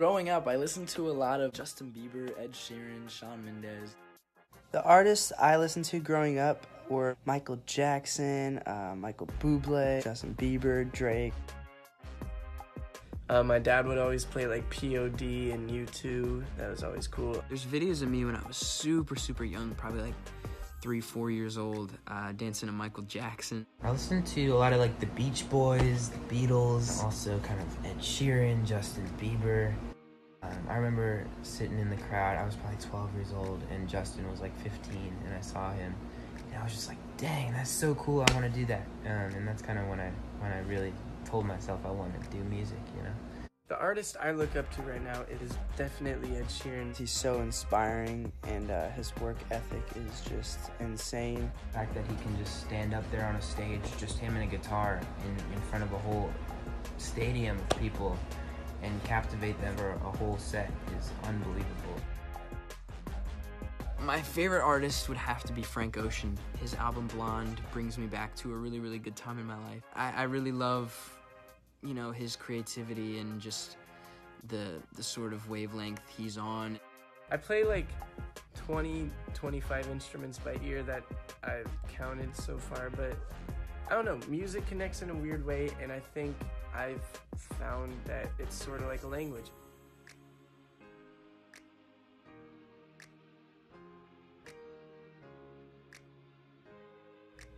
Growing up, I listened to a lot of Justin Bieber, Ed Sheeran, Shawn Mendes. The artists I listened to growing up were Michael Jackson, Michael Bublé, Justin Bieber, Drake. My dad would always play like POD and U2. That was always cool. There's videos of me when I was super young, probably like 3-4 years old, dancing to Michael Jackson. I listened to a lot of like the Beach Boys, the Beatles, also kind of Ed Sheeran, Justin Bieber. I remember sitting in the crowd. I was probably 12 years old and Justin was like 15 and I saw him and I was just like, dang, that's so cool, I want to do that. And that's kind of when I really told myself I wanted to do music, you know. The artist I look up to right now is definitely Ed Sheeran. He's so inspiring and his work ethic is just insane. The fact that he can just stand up there on a stage, just him and a guitar in front of a whole stadium of people and captivate them for a whole set is unbelievable. My favorite artist would have to be Frank Ocean. His album Blonde brings me back to a really good time in my life. I really love, you know, his creativity and just the sort of wavelength he's on. I play like 25 instruments by ear that I've counted so far, but I don't know, music connects in a weird way, and I think I've found that it's sort of like a language.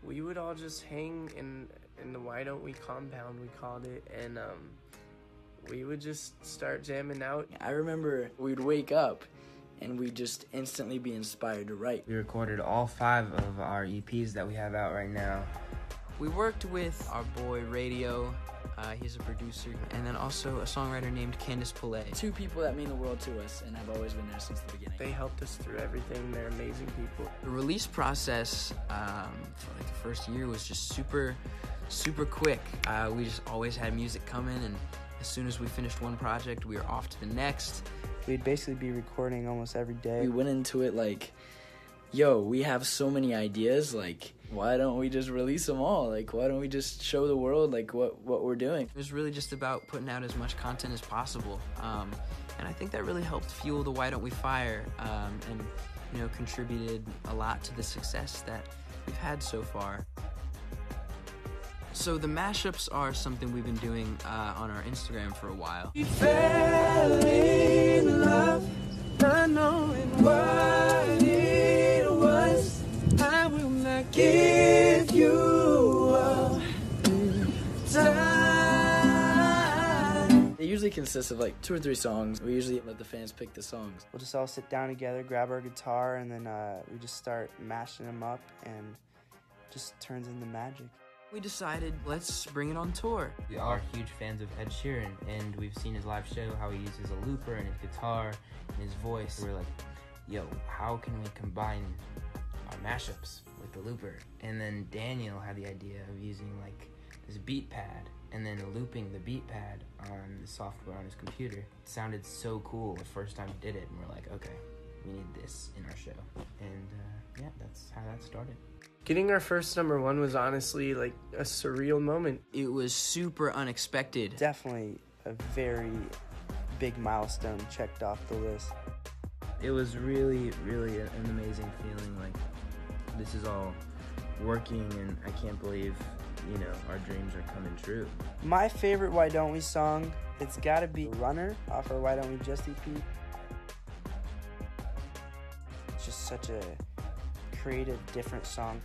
We would all just hang in the Why Don't We compound, we called it, and we would just start jamming out. I remember we'd wake up and we'd just instantly be inspired to write. We recorded all 5 of our EPs that we have out right now. We worked with our boy Radio, he's a producer, and then also a songwriter named Candice Pillay. 2 people that mean the world to us and have always been there since the beginning. They helped us through everything. They're amazing people. The release process for like the first year was just super quick. We just always had music coming, and as soon as we finished one project, we were off to the next. We'd basically be recording almost every day. We went into it like, yo, we have so many ideas, like, why don't we just release them all? Like, why don't we just show the world, like, what we're doing? It was really just about putting out as much content as possible. And I think that really helped fuel the Why Don't We Fire, and, you know, contributed a lot to the success that we've had so far. So the mashups are something we've been doing on our Instagram for a while. We fell in love, not knowing what it was. I will not give you up time. It usually consists of like 2 or 3 songs. We usually let the fans pick the songs. We'll just all sit down together, grab our guitar, and then we just start mashing them up and it just turns into magic. We decided, let's bring it on tour. We are huge fans of Ed Sheeran, and we've seen his live show, how he uses a looper and his guitar and his voice. We're like, yo, how can we combine our mashups with the looper? And then Daniel had the idea of using like this beat pad and then looping the beat pad on the software on his computer. It sounded so cool the first time he did it, and we're like, okay, we need this in our show. And yeah, that's how that started. Getting our first #1 was honestly like a surreal moment. It was super unexpected. Definitely a very big milestone checked off the list. It was really an amazing feeling, like this is all working and I can't believe, you know, our dreams are coming true. My favorite Why Don't We song, it's gotta be Runner off our Why Don't We Just EP. It's just such a creative, different song.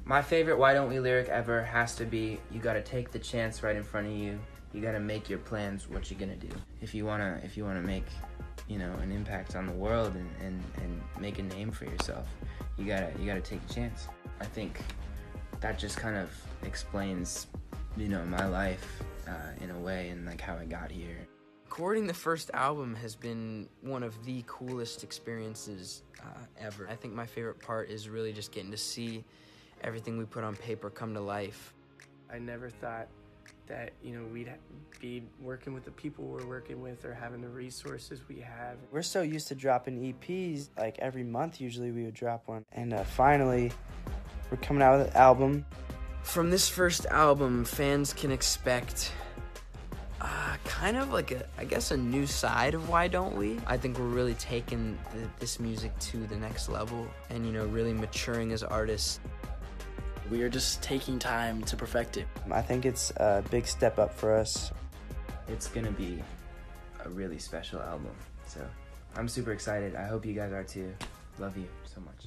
My favorite Why Don't We lyric ever has to be, you gotta take the chance right in front of you. You gotta make your plans what you're gonna do. If you wanna make, you know, an impact on the world and make a name for yourself, you gotta take a chance. I think that just kind of explains, you know, my life in a way, and like how I got here. Recording the first album has been one of the coolest experiences ever. I think my favorite part is really just getting to see everything we put on paper come to life. I never thought that, you know, we'd be working with the people we're working with or having the resources we have. We're so used to dropping EPs, like every month usually we would drop one. And finally, we're coming out with an album. From this first album, fans can expect Kind of like a new side of Why Don't We? I think we're really taking this music to the next level and, really maturing as artists. We are just taking time to perfect it. I think it's a big step up for us. It's gonna be a really special album, so I'm super excited. I hope you guys are too. Love you so much.